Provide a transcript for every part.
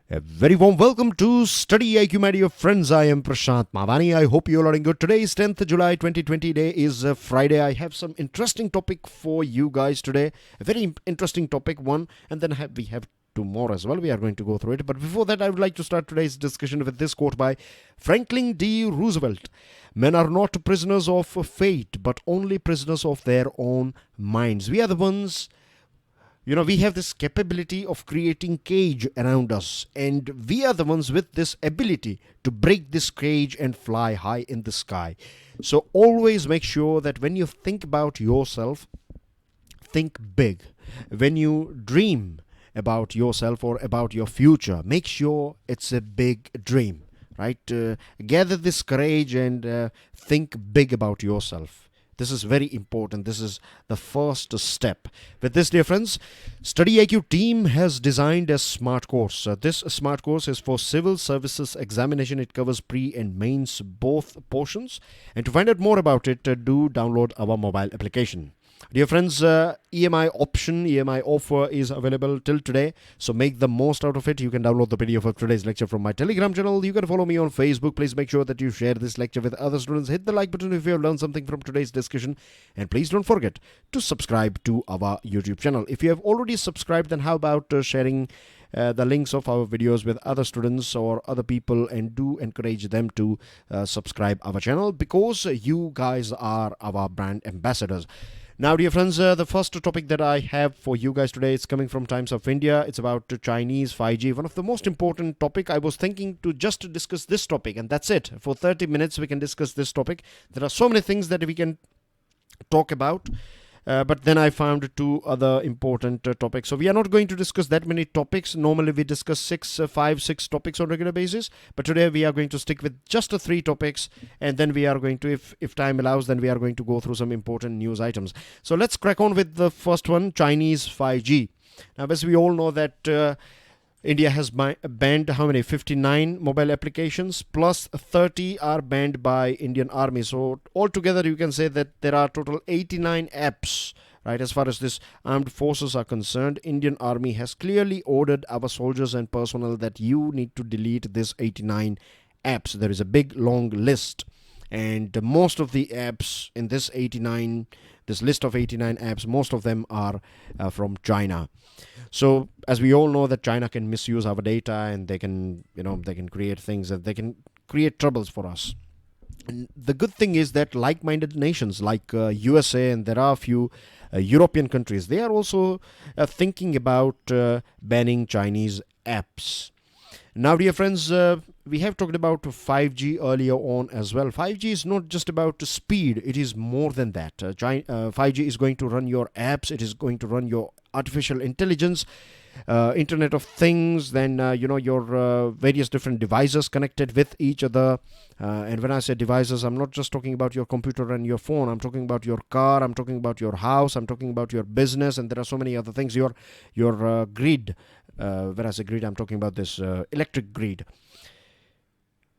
A very warm welcome to Study IQ, my dear friends. I am Prashant Mavani. I hope you all are doing good. Today is 10th July 2020. Day is Friday. I have some interesting topic for you guys today. A very interesting topic, one, and then we have two more as well. We are going to go through it. But before that, I would like to start today's discussion with this quote by Franklin D. Roosevelt. Men are not prisoners of fate, but only prisoners of their own minds. We are the ones. We have this capability of creating cage around us, and we are the ones with this ability to break this cage and fly high in the sky. So always make sure that when you think about yourself, think big. When you dream about yourself or about your future, make sure it's a big dream, right? Gather this courage and think big about yourself. This is very important. This is the first step. With this, dear friends, StudyIQ team has designed a smart course. This smart course is for Civil Services Examination. It covers pre and mains, both portions. And to find out more about it, do download our mobile application. Dear friends, EMI option, EMI offer is available till today. So make the most out of it. You can download the PDF of today's lecture from my Telegram channel. You can follow me on Facebook. Please make sure that you share this lecture with other students. Hit the like button if you have learned something from today's discussion. And please don't forget to subscribe to our YouTube channel. If you have already subscribed, then how about sharing the links of our videos with other students or other people, and do encourage them to subscribe our channel, because you guys are our brand ambassadors. Now, dear friends, the first topic that I have for you guys today is coming from Times of India. It's about Chinese 5G, one of the most important topic. I was thinking to just discuss this topic, and that's it. For 30 minutes, we can discuss this topic. There are so many things that we can talk about. But then I found two other important topics. So we are not going to discuss that many topics. Normally we discuss 5, 6 topics on a regular basis. But today we are going to stick with just 3 topics. And then we are going to, if time allows, then we are going to go through some important news items. So let's crack on with the first one, Chinese 5G. Now, as we all know that India has banned how many? 59 mobile applications, plus 30 are banned by Indian Army. So altogether, you can say that there are total 89 apps, right? As far as this armed forces are concerned, Indian Army has clearly ordered our soldiers and personnel that you need to delete this 89 apps. There is a big long list, and most of the apps in this list of 89 apps, most of them are from China. So as we all know that China can misuse our data, and they can create things that they can create troubles for us. And the good thing is that like-minded nations like USA, and there are a few European countries, they are also thinking about banning Chinese apps. Now, dear friends, we have talked about 5G earlier on as well. 5G is not just about speed, it is more than that. 5G is going to run your apps, it is going to run your artificial intelligence, Internet of Things, then your various different devices connected with each other. And when I say devices, I'm not just talking about your computer and your phone. I'm talking about your car, I'm talking about your house, I'm talking about your business, and there are so many other things. Your grid. When I say grid, I'm talking about this electric grid.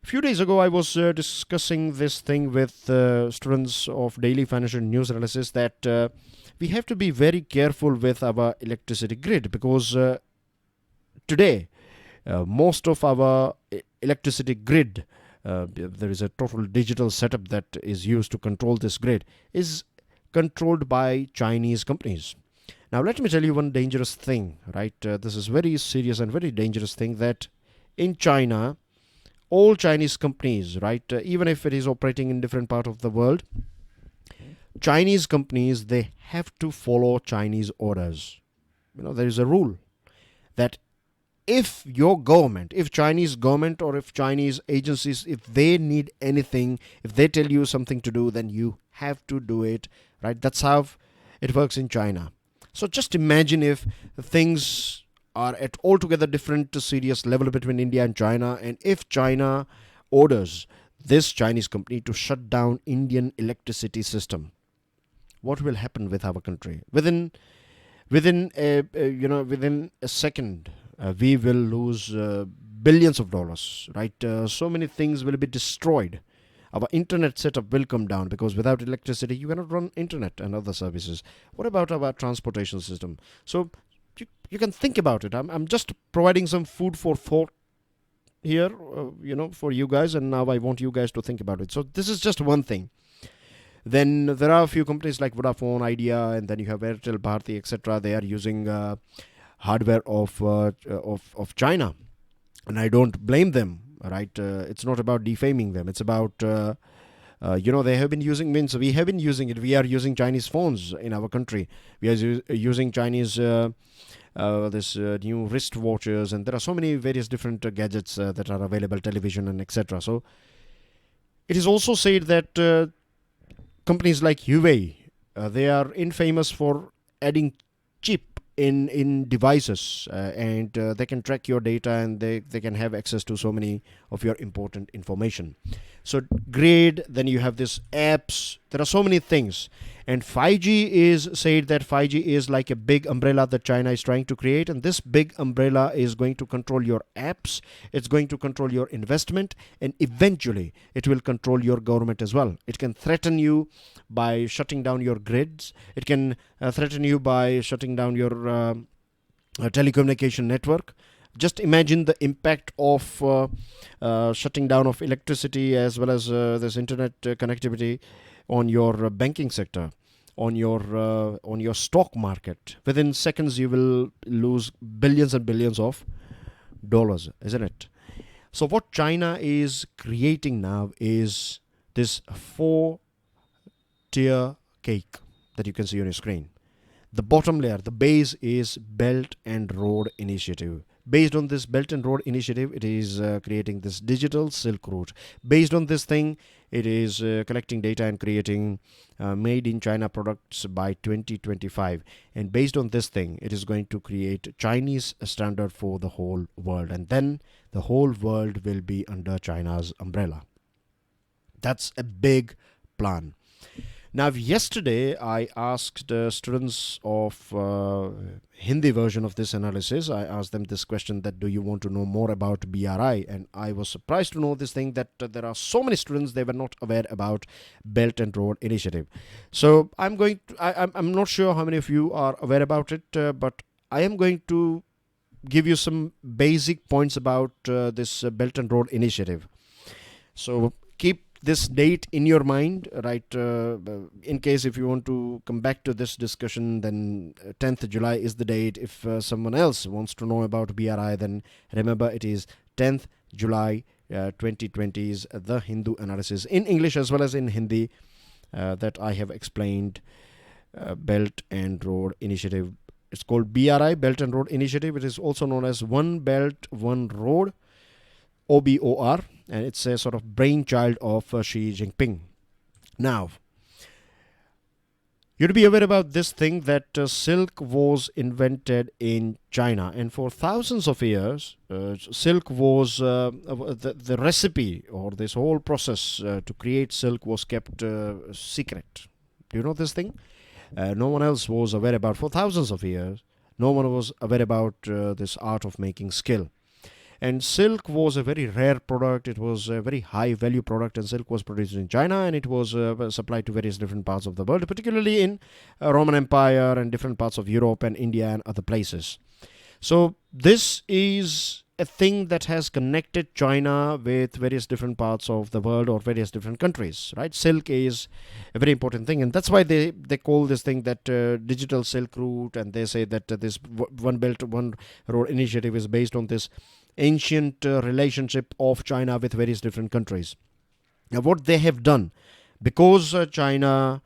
A few days ago, I was discussing this thing with students of Daily Financial News Analysis, that we have to be very careful with our electricity grid, because today, most of our electricity grid, there is a total digital setup that is used to control this grid, is controlled by Chinese companies. Now, let me tell you one dangerous thing, right? This is very serious and very dangerous thing, that in China, all Chinese companies, right, even if it is operating in different part of the world, Chinese companies, they have to follow Chinese orders. There is a rule that if your government, if Chinese government or if Chinese agencies, if they need anything, if they tell you something to do, then you have to do it, right? That's how it works in China. So just imagine if things are at altogether different serious level between India and China, and if China orders this Chinese company to shut down Indian electricity system, what will happen with our country? Within a second, we will lose billions of dollars, right? So many things will be destroyed. Our internet setup will come down, because without electricity, you cannot run internet and other services. What about our transportation system? So you can think about it. I'm just providing some food for thought here, for you guys, and now I want you guys to think about it. So this is just one thing. Then there are a few companies like Vodafone, Idea, and then you have Airtel, Bharti, etc. They are using hardware of China, and I don't blame them. Right? It's not about defaming them. It's about they have been using, means we have been using it. We are using Chinese phones in our country. We are using Chinese new wrist watches, and there are so many various different gadgets that are available, television and etc. So it is also said that companies like Huawei, they are infamous for adding chip in devices, and they can track your data, and they can have access to so many of your important information. So great. Then you have this apps. There are so many things. And 5G is said that 5G is like a big umbrella that China is trying to create. And this big umbrella is going to control your apps. It's going to control your investment. And eventually it will control your government as well. It can threaten you by shutting down your grids. It can threaten you by shutting down your telecommunication network. Just imagine the impact of shutting down of electricity as well as this internet connectivity on your banking sector, on your stock market. Within seconds, you will lose billions and billions of dollars, isn't it? So what China is creating now is this 4-tier cake that you can see on your screen. The bottom layer, the base, is Belt and Road Initiative. Based on this Belt and Road Initiative, it is creating this digital Silk Route. Based on this thing, it is collecting data and creating made in China products by 2025. And based on this thing, it is going to create Chinese standard for the whole world. And then the whole world will be under China's umbrella. That's a big plan. Now, yesterday I asked students of Hindi version of this analysis, I asked them this question, that do you want to know more about BRI? And I was surprised to know this thing, that there are so many students, they were not aware about Belt and Road Initiative. So I'm not sure how many of you are aware about it, but I am going to give you some basic points about this Belt and Road Initiative. So keep this date in your mind, right? In case if you want to come back to this discussion, then 10th July is the date. If someone else wants to know about BRI, then remember it is 10th July 2020's The Hindu Analysis in English as well as in Hindi that I have explained. Belt and Road Initiative. It's called BRI, Belt and Road Initiative. It is also known as One Belt, One Road, OBOR, and it's a sort of brainchild of Xi Jinping. Now, you have to be aware about this thing, that silk was invented in China, and for thousands of years, silk was the recipe, or this whole process to create silk was kept secret. Do you know this thing? No one else was aware about for thousands of years. No one was aware about this art of making skill. And silk was a very rare product. It was a very high value product, and silk was produced in China, and it was supplied to various different parts of the world, particularly in Roman Empire and different parts of Europe and India and other places. So this is a thing that has connected China with various different parts of the world or various different countries, right? Silk is a very important thing, and that's why they call this thing that digital Silk Route, and they say that this One Belt, One Road Initiative is based on this ancient relationship of China with various different countries. Now, what they have done, because China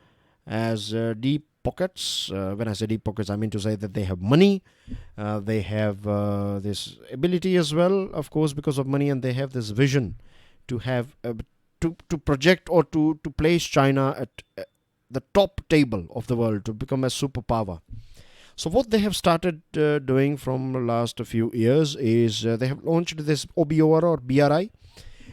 has deep pockets, when I say deep pockets, I mean to say that they have money, they have this ability as well, of course, because of money, and they have this vision to have to project or to place China at the top table of the world, to become a superpower. So what they have started doing from the last few years is they have launched this OBOR or BRI.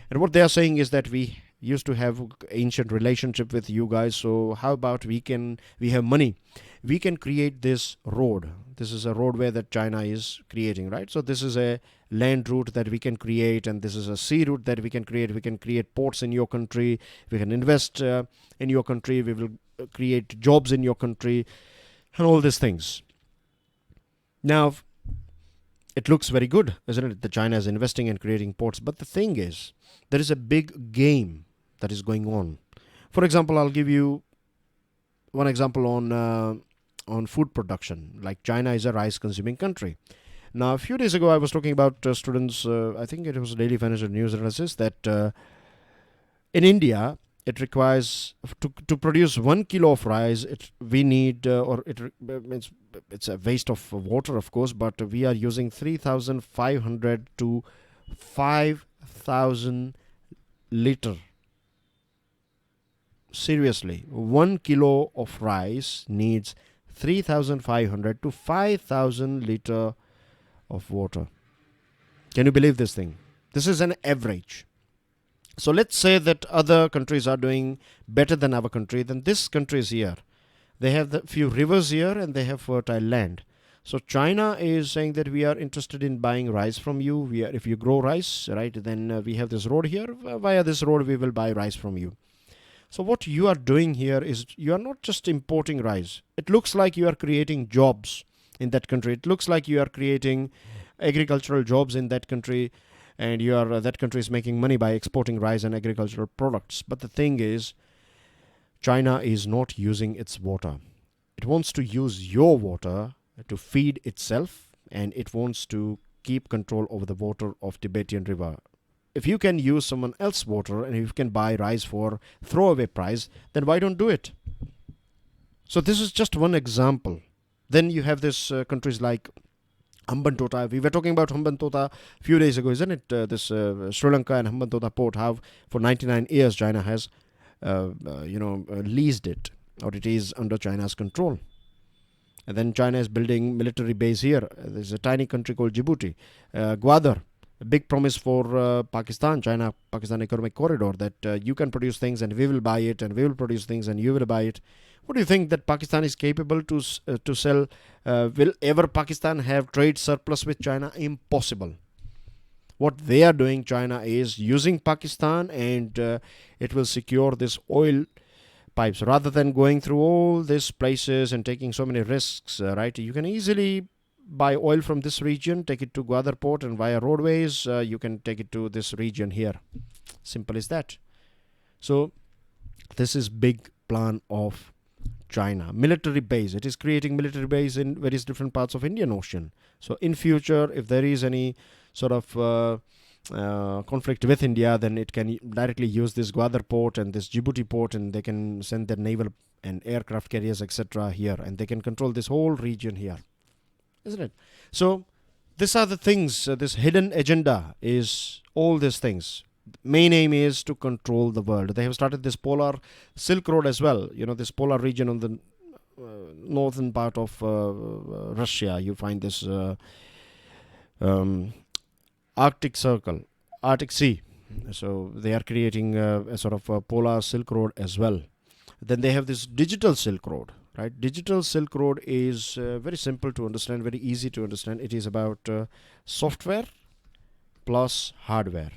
And what they are saying is that we used to have ancient relationship with you guys. So how about we have money. We can create this road. This is a roadway that China is creating, right? So this is a land route that we can create, and this is a sea route that we can create. We can create ports in your country. We can invest in your country. We will create jobs in your country and all these things. Now, It looks very good, isn't it? That China is investing and creating ports. But the thing is, there is a big game that is going on. For example, I'll give you one example on food production. Like China is a rice-consuming country. Now, a few days ago, I was talking about students. I think it was Daily Financial News analysis that in India, it requires to produce 1 kilo of rice. We need it's a waste of water, of course, but we are using 3,500 to 5,000 liter. Seriously, 1 kilo of rice needs 3,500 to 5,000 liter of water. Can you believe this thing? This is an average. So let's say that other countries are doing better than our country. Then this country is here. They have the few rivers here and they have fertile land. So China is saying that we are interested in buying rice from you. If you grow rice, right, then we have this road here. Via this road, we will buy rice from you. So what you are doing here is you are not just importing rice. It looks like you are creating jobs in that country. It looks like you are creating agricultural jobs in that country, and that country is making money by exporting rice and agricultural products. But the thing is, China is not using its water. It wants to use your water to feed itself, and it wants to keep control over the water of Tibetan river. If you can use someone else's water and if you can buy rice for throwaway price, then why don't do it? So this is just one example. Then you have this countries like Hambantota. We were talking about Hambantota a few days ago, isn't it? This Sri Lanka and Hambantota port, how for 99 years China has leased it, or it is under China's control. And then China is building military base here. There's a tiny country called Djibouti. Gwadar, a big promise for Pakistan, China-Pakistan economic corridor, that you can produce things and we will buy it, and we will produce things and you will buy it. What do you think that Pakistan is capable to sell? Will ever Pakistan have trade surplus with China? Impossible. What they are doing, China, is using Pakistan, and it will secure this oil pipes rather than going through all these places and taking so many risks, right? You can easily buy oil from this region, take it to Gwadar port, and via roadways, you can take it to this region here. Simple as that. So this is big plan of China. Military base. It is creating military base in various different parts of Indian Ocean. So in future, if there is any sort of conflict with India, then it can directly use this Gwadar port and this Djibouti port, and they can send their naval and aircraft carriers, etc. here, and they can control this whole region here, isn't it? So these are the things. This hidden agenda is all these things. Main aim is to control the world. They have started this polar Silk Road as well. You know, this polar region on the northern part of Russia. You find this Arctic Circle, Arctic Sea. So they are creating a sort of a polar Silk Road as well. Then they have this digital Silk Road, right? Digital Silk Road is very simple to understand, very easy to understand. It is about software plus hardware.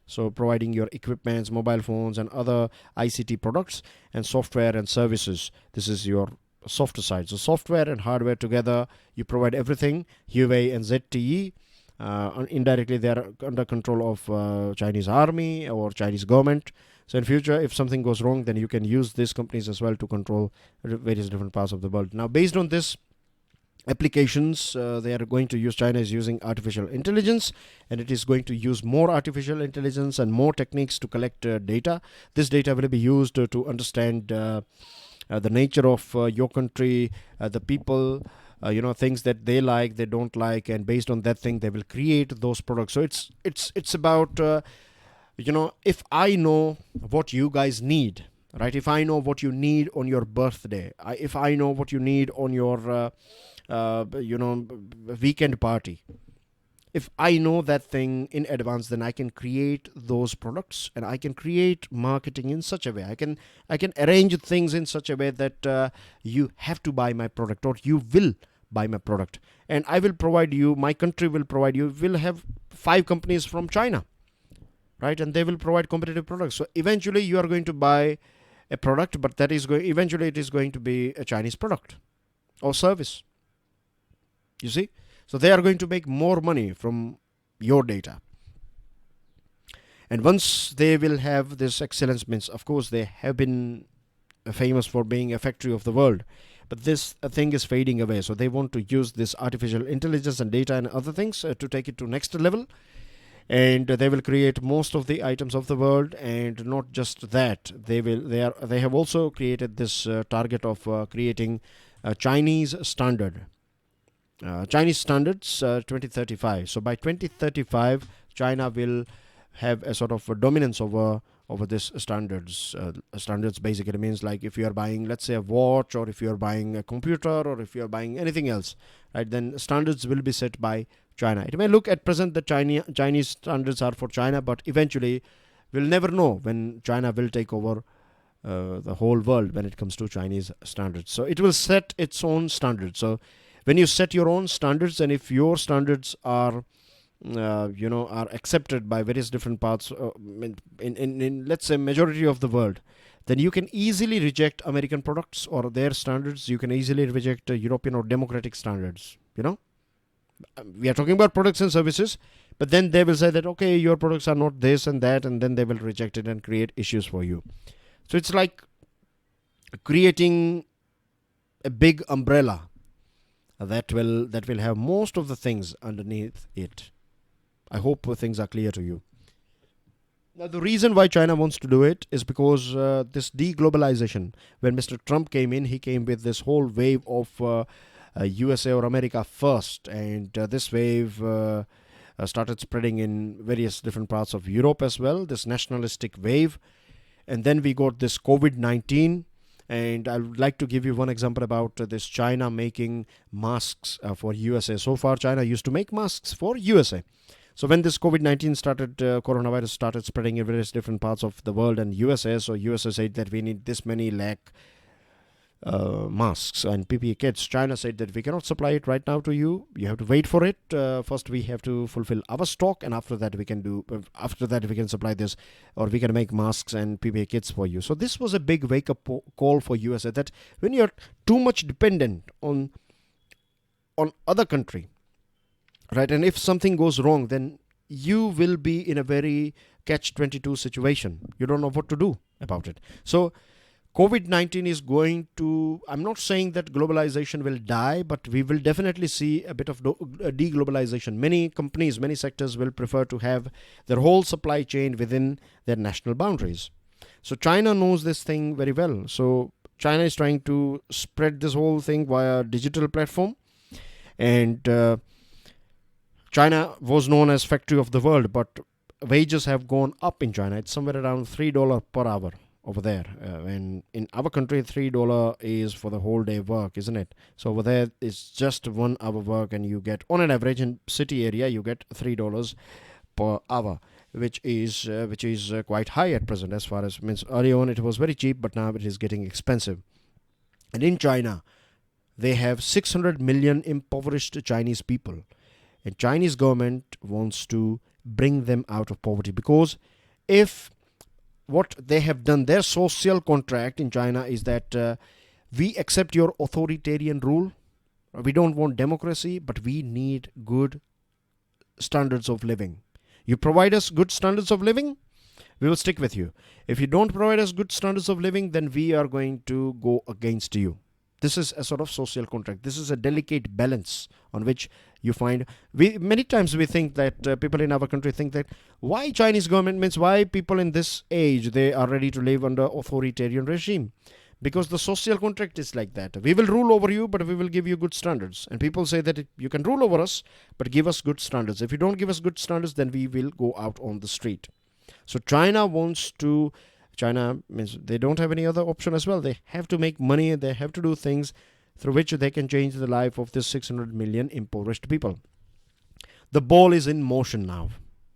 So providing your equipments, mobile phones and other ICT products, and software and services. This is your softer side. So software and hardware together, you provide everything. Huawei and ZTE. Indirectly, they are under control of Chinese army or Chinese government. So in future, if something goes wrong, then you can use these companies as well to control various different parts of the world. Now, based on this applications, they are going to use, China is using artificial intelligence, and it is going to use more artificial intelligence and more techniques to collect data. This data will be used to understand the nature of your country, the people, things that they like, they don't like, and based on that thing, they will create those products. So it's about, if I know what you guys need, right? If I know what you need on your birthday, if I know what you need on your weekend party, if I know that thing in advance, then I can create those products, and I can create marketing in such a way. I can arrange things in such a way that you have to buy my product, or you will buy my product, and I will provide you, my country will provide you, we'll have 5 companies from China, right? And they will provide competitive products. So eventually you are going to buy a product, but that is eventually it is going to be a Chinese product or service. You see? So they are going to make more money from your data. And once they will have this excellence, means of course they have been famous for being a factory of the world, but this thing is fading away. So they want to use this artificial intelligence and data and other things to take it to next level. And they will create most of the items of the world. And not just that, they have also created this target of creating a Chinese standard, Chinese standards 2035. So by 2035, China will have a sort of a dominance over this standards. Standards basically means, like, if you are buying, let's say, a watch, or if you are buying a computer, or if you are buying anything else, right, then standards will be set by China. It may look at present that Chinese standards are for China, but eventually we'll never know when China will take over the whole world when it comes to Chinese standards. So it will set its own standards. So when you set your own standards, and if your standards are are accepted by various different parts in let's say majority of the world, then you can easily reject American products or their standards. You can easily reject European or democratic standards. We are talking about products and services, but then they will say that, okay, your products are not this and that, and then they will reject it and create issues for you. So it's like creating a big umbrella that will have most of the things underneath it. I hope things are clear to you. Now, the reason why China wants to do it is because this deglobalization, when Mr. Trump came in, he came with this whole wave of USA or America first. And this wave started spreading in various different parts of Europe as well, this nationalistic wave. And then we got this COVID-19. And I would like to give you one example about this China making masks for USA. So far, China used to make masks for USA. So when this COVID-19 started, coronavirus started spreading in various different parts of the world and USA, so USA said that we need this many lakh masks and PPE kits. China said that we cannot supply it right now to you. You have to wait for it. First, we have to fulfill our stock, and after that we can supply this, or we can make masks and PPE kits for you. So this was a big wake-up call for USA, that when you're too much dependent on other country, right, and if something goes wrong, then you will be in a very catch-22 situation. You don't know what to do about it. So COVID-19 is going to, I'm not saying that globalization will die, but we will definitely see a bit of deglobalization. Many companies, many sectors will prefer to have their whole supply chain within their national boundaries. So China knows this thing very well. So China is trying to spread this whole thing via digital platform. And China was known as factory of the world, but wages have gone up in China. It's somewhere around $3 per hour over there. And in our country, $3 is for the whole day work, isn't it? So over there, it's just 1 hour work, and you get, on an average in city area, you get $3 per hour, which is quite high at present. As far as means, early on it was very cheap, but now it is getting expensive. And in China, they have 600 million impoverished Chinese people. And Chinese government wants to bring them out of poverty, because if what they have done, their social contract in China is that we accept your authoritarian rule. We don't want democracy, but we need good standards of living. You provide us good standards of living, we will stick with you. If you don't provide us good standards of living, then we are going to go against you. This is a sort of social contract. This is a delicate balance on which you find. Many times we think that people in our country think that why Chinese government, means why people in this age, they are ready to live under authoritarian regime. Because the social contract is like that. We will rule over you, but we will give you good standards. And people say that you can rule over us, but give us good standards. If you don't give us good standards, then we will go out on the street. So China means they don't have any other option as well. They have to make money, and they have to do things through which they can change the life of this 600 million impoverished people. The ball is in motion now,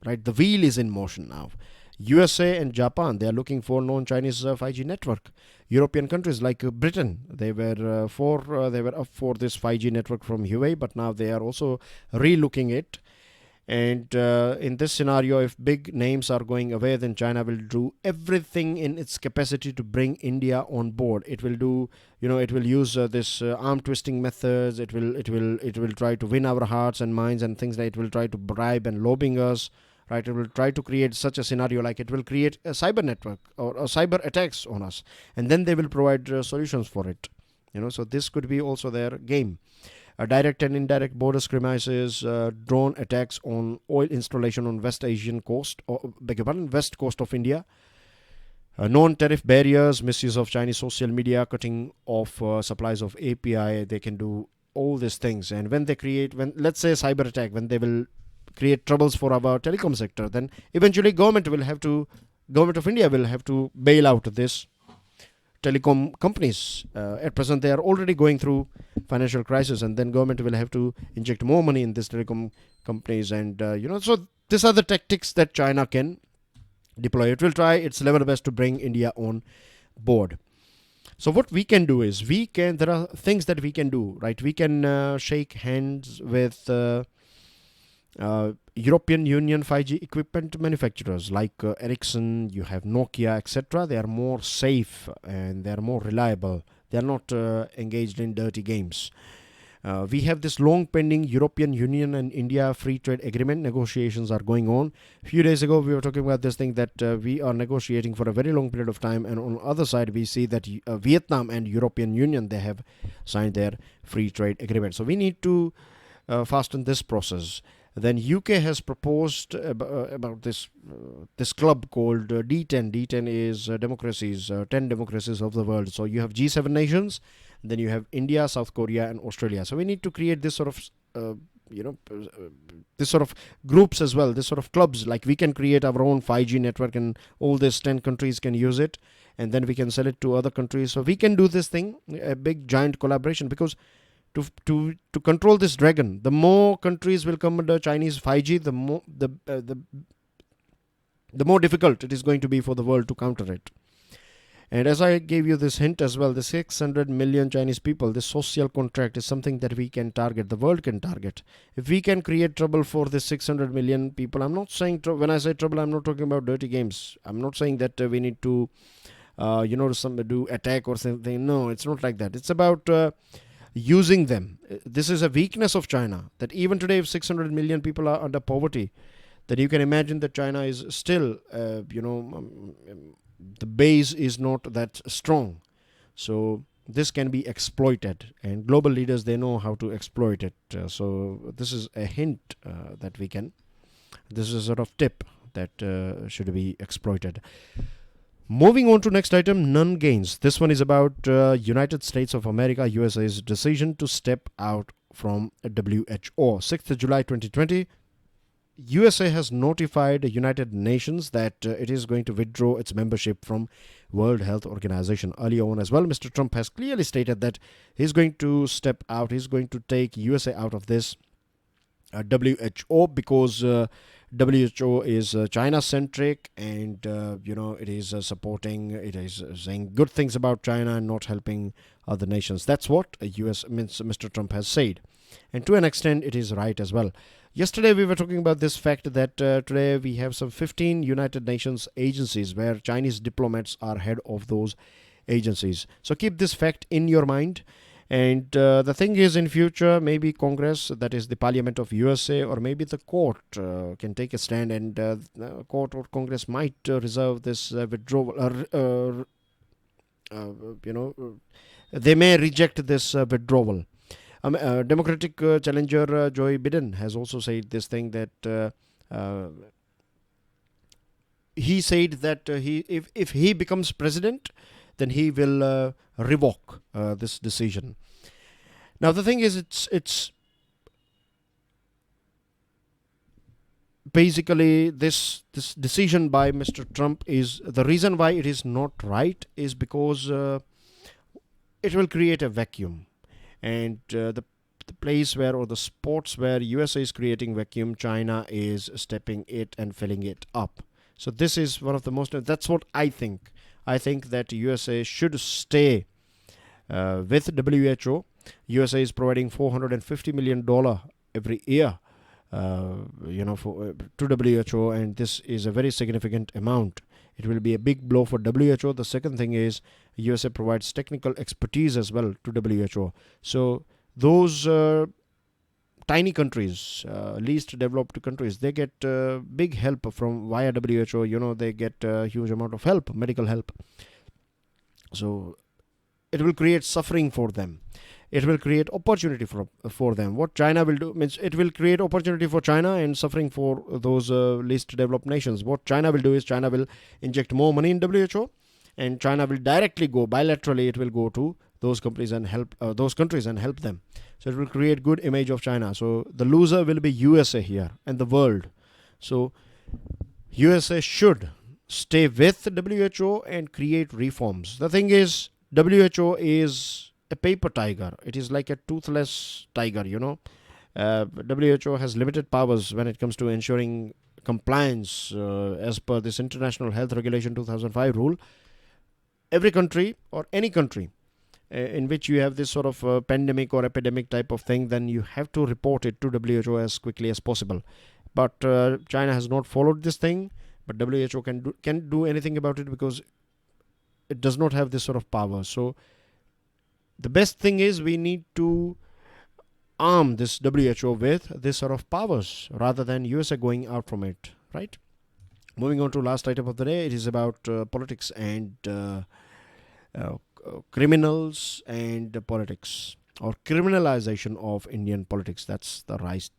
right? The wheel is in motion now. USA and Japan, they are looking for non-Chinese 5G network. European countries like Britain, they were up for this 5G network from Huawei, but now they are also re-looking it. And in this scenario, if big names are going away, then China will do everything in its capacity to bring India on board. It will do, it will use this arm twisting methods. It will try to win our hearts and minds and things like. It will try to bribe and lobbying us. Right, it will try to create such a scenario, like it will create a cyber network or cyber attacks on us, and then they will provide solutions for it. So this could be also their game. Direct and indirect border skirmishes, drone attacks on oil installation on West Asian coast, or West coast of India. Non-tariff barriers, misuse of Chinese social media, cutting off supplies of API. They can do all these things, and when let's say cyber attack, when they will create troubles for our telecom sector, then eventually government of India will have to bail out this telecom companies. At present, they are already going through financial crisis, and then government will have to inject more money in these telecom companies. And so these are the tactics that China can deploy. It will try its level best to bring India on board. So what we can do is there are things that we can do, right? We can shake hands with European Union 5G equipment manufacturers like Ericsson, you have Nokia, etc. They are more safe and they are more reliable. They are not engaged in dirty games. We have this long pending European Union and India free trade agreement. Negotiations are going on. A few days ago, we were talking about this thing that we are negotiating for a very long period of time. And on the other side, we see that Vietnam and European Union, they have signed their free trade agreement. So we need to fasten this process. Then UK has proposed about this club called D10. D10 is democracies, 10 democracies of the world. So you have G7 nations, then you have India, South Korea, and Australia. So we need to create this sort of, this sort of groups as well, this sort of clubs. Like we can create our own 5G network, and all these 10 countries can use it, and then we can sell it to other countries. So we can do this thing, a big giant collaboration, because to control this dragon, the more countries will come under Chinese 5G, the more difficult it is going to be for the world to counter it. And as I gave you this hint as well, the 600 million Chinese people, this social contract is something that we can target, the world can target. If we can create trouble for the 600 million people, I'm not saying, when I say trouble, I'm not talking about dirty games. I'm not saying that we need to, do attack or something. No, it's not like that. It's about using them. This is a weakness of China, that even today, if 600 million people are under poverty, then you can imagine that China is still, the base is not that strong. So this can be exploited, and global leaders, they know how to exploit it. So this is a hint that we can, this is a sort of tip that should be exploited. Moving on to next item, none gains. This one is about United States of America, USA's decision to step out from WHO. 6th July 2020, USA has notified the United Nations that it is going to withdraw its membership from World Health Organization. Earlier on as well, Mr. Trump has clearly stated that he's going to step out. He's going to take USA out of this WHO because WHO is China-centric, and it is supporting, it is saying good things about China and not helping other nations. That's what Mr. Trump has said, and to an extent, it is right as well. Yesterday, we were talking about this fact that today we have some 15 United Nations agencies where Chinese diplomats are head of those agencies. So keep this fact in your mind. And the thing is, in future, maybe Congress, that is the Parliament of USA, or maybe the court can take a stand, and court or Congress might reserve this withdrawal. They may reject this withdrawal. Democratic challenger Joe Biden has also said this thing, that he said that if he becomes president, then he will revoke this decision. Now the thing is, it's basically this decision by Mr. Trump is the reason why it is not right, is because it will create a vacuum, and the place where, or the spots where USA is creating vacuum, China is stepping it and filling it up. So this is one of the most, that's what I think. I think that USA should stay with WHO. USA is providing $450 million every year to WHO, and this is a very significant amount. It will be a big blow for WHO. The second thing is USA provides technical expertise as well to WHO. So those tiny countries, least developed countries, they get big help from via WHO. They get a huge amount of help, medical help. So it will create suffering for them. It will create opportunity for them. What China will do means it will create opportunity for China and suffering for those least developed nations. What China will do is China will inject more money in WHO, and China will directly go bilaterally. It will go to those companies and help those countries and help them. So it will create good image of China. So the loser will be USA here and the world. So USA should stay with WHO and create reforms. The thing is, WHO is a paper tiger. It is like a toothless tiger, WHO has limited powers when it comes to ensuring compliance as per this International Health Regulation 2005 rule. Every country or any country in which you have this sort of pandemic or epidemic type of thing, then you have to report it to WHO as quickly as possible. But China has not followed this thing, but WHO can't do anything about it because it does not have this sort of power. So the best thing is we need to arm this WHO with this sort of powers rather than USA going out from it, right? Moving on to last item of the day, it is about politics and criminals and politics, or criminalization of Indian politics. That's the right,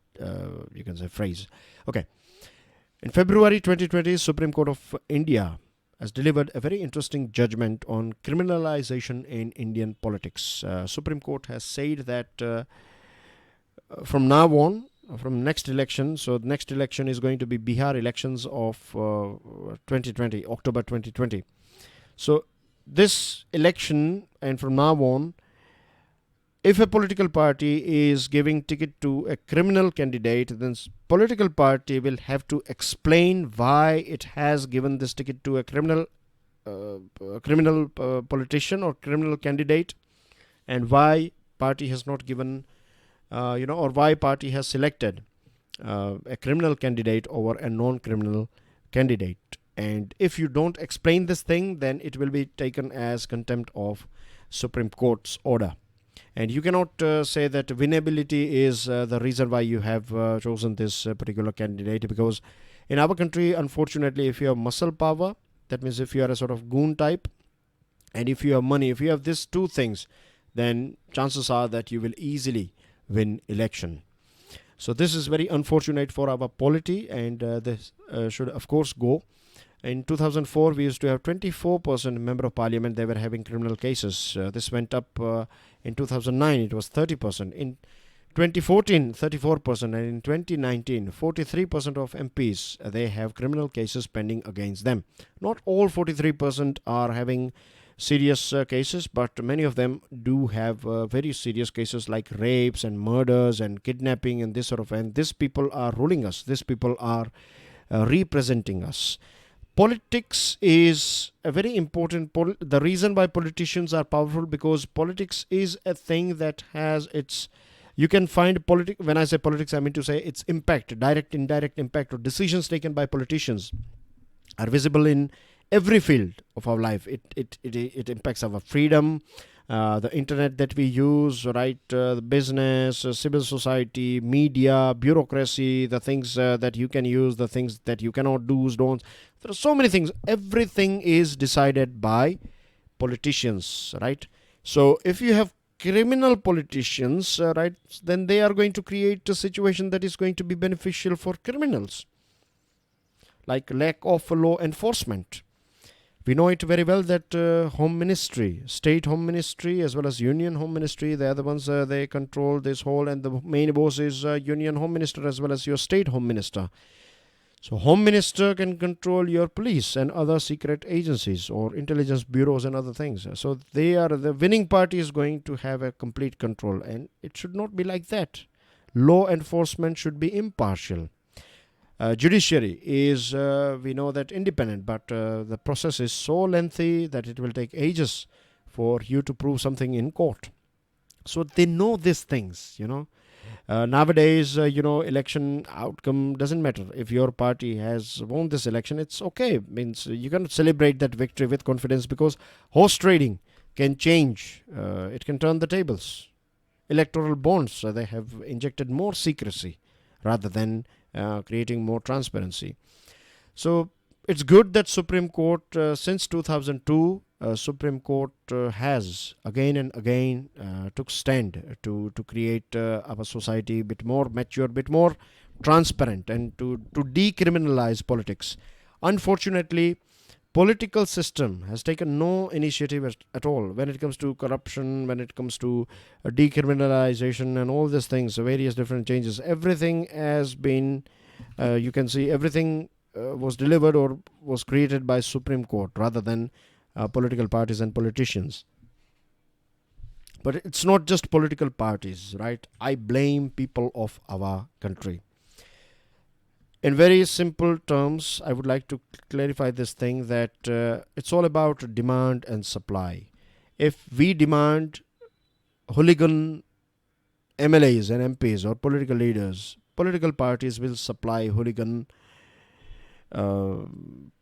you can say, phrase. Okay. In February 2020, Supreme Court of India has delivered a very interesting judgment on criminalization in Indian politics. Supreme Court has said that from now on, from next election, so the next election is going to be Bihar elections of 2020, October 2020. So this election, and from now on, if a political party is giving ticket to a criminal candidate, then political party will have to explain why it has given this ticket to a criminal politician or criminal candidate, and why party has not given, or why party has selected a criminal candidate over a non-criminal candidate. And if you don't explain this thing, then it will be taken as contempt of Supreme Court's order. And you cannot say that winnability is the reason why you have chosen this particular candidate, because in our country, unfortunately, if you have muscle power, that means if you are a sort of goon type, and if you have money, if you have these two things, then chances are that you will easily win election. So this is very unfortunate for our polity, and this should of course go. In 2004, we used to have 24% member of parliament, they were having criminal cases. This went up in 2009, it was 30%. In 2014, 34%. And in 2019, 43% of MPs, they have criminal cases pending against them. Not all 43% are having serious cases, but many of them do have very serious cases like rapes and murders and kidnapping and this sort of. And these people are ruling us. These people are representing us. Politics is a very important, the reason why politicians are powerful, because politics is a thing that has its, you can find when I say politics, I mean to say its impact, direct, indirect impact, or decisions taken by politicians are visible in every field of our life. It impacts our freedom, the internet that we use, right? The business, civil society, media, bureaucracy, the things that you can use, the things that you cannot do, don't. There are so many things. Everything is decided by politicians, right? So if you have criminal politicians, right, then they are going to create a situation that is going to be beneficial for criminals, like lack of law enforcement. We know it very well that Home Ministry, State Home Ministry, as well as Union Home Ministry, they are the ones, they control this whole, and the main boss is Union Home Minister as well as your State Home Minister. So Home Minister can control your police and other secret agencies or intelligence bureaus and other things. So the winning party is going to have a complete control, and it should not be like that. Law enforcement should be impartial. Judiciary is, we know that, independent, but the process is so lengthy that it will take ages for you to prove something in court. So they know these things, Nowadays, election outcome doesn't matter. If your party has won this election, it's okay. Means you can celebrate that victory with confidence, because horse trading can change. It can turn the tables. Electoral bonds, they have injected more secrecy rather than creating more transparency. So it's good that Supreme Court, since 2002, Supreme Court has again and again took stand to create our society a bit more mature, bit more transparent, and to decriminalize politics. Unfortunately, political system has taken no initiative at all when it comes to corruption, when it comes to decriminalization and all these things, various different changes. Everything has been, you can see, everything was delivered or was created by Supreme Court rather than political parties and politicians. But it's not just political parties, right? I blame people of our country. In very simple terms, I would like to clarify this thing, that it's all about demand and supply. If we demand hooligan MLAs and MPs or political leaders, political parties will supply hooligan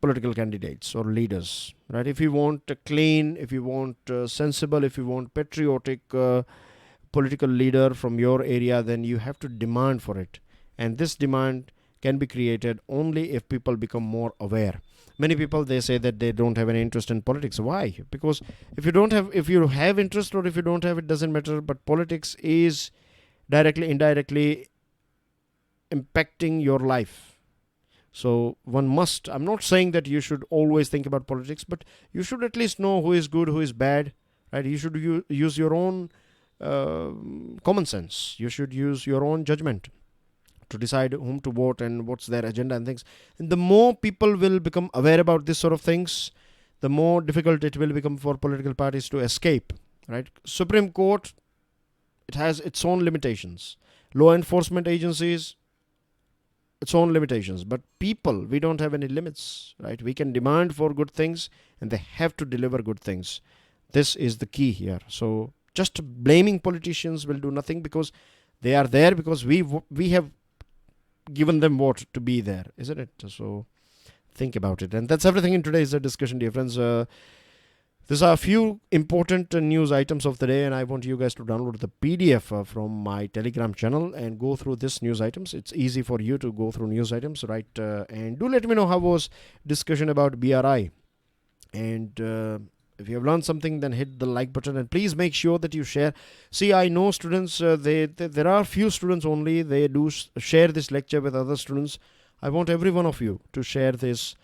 political candidates or leaders, right? If you want a clean, if you want sensible, if you want patriotic political leader from your area, then you have to demand for it. And this demand can be created only if people become more aware. Many people, they say that they don't have any interest in politics. Why? Because if you have interest, or if you don't have, it doesn't matter. But politics is directly, indirectly impacting your life. So one must, I'm not saying that you should always think about politics, but you should at least know who is good, who is bad, right? You should use your own common sense. You should use your own judgment to decide whom to vote and what's their agenda and things. And the more people will become aware about this sort of things, the more difficult it will become for political parties to escape, right? Supreme Court, it has its own limitations. Law enforcement agencies, its own limitations. But people, we don't have any limits, right? We can demand for good things, and they have to deliver good things. This is the key here. So just blaming politicians will do nothing, because they are there because we have given them vote to be there, isn't it? So think about it. And that's everything in today's discussion, dear friends. These are a few important news items of the day, and I want you guys to download the PDF from my Telegram channel and go through this news items. It's easy for you to go through news items, right? And do let me know how was discussion about BRI. And if you have learned something, then hit the like button, and please make sure that you share. See, I know students, there are few students only, they do share this lecture with other students. I want every one of you to share this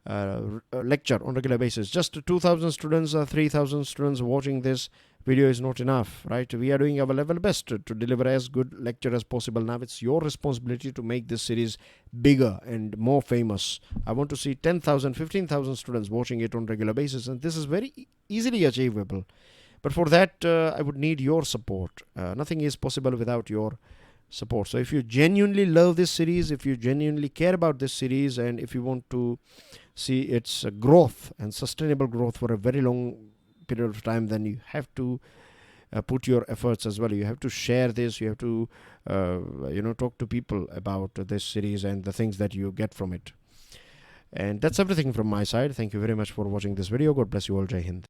lecture on regular basis. Just 2,000 students or 3,000 students watching this video is not enough, right? We are doing our level best to deliver as good lecture as possible. Now it's your responsibility to make this series bigger and more famous. I want to see 10,000, 15,000 students watching it on regular basis, and this is very easily achievable. But for that, I would need your support. Nothing is possible without your support. So if you genuinely love this series, if you genuinely care about this series, and if you want to see its growth and sustainable growth for a very long period of time, then you have to put your efforts as well. You have to share this. You have to talk to people about this series and the things that you get from it. And that's everything from my side. Thank you very much for watching this video. God bless you all. Jai Hind.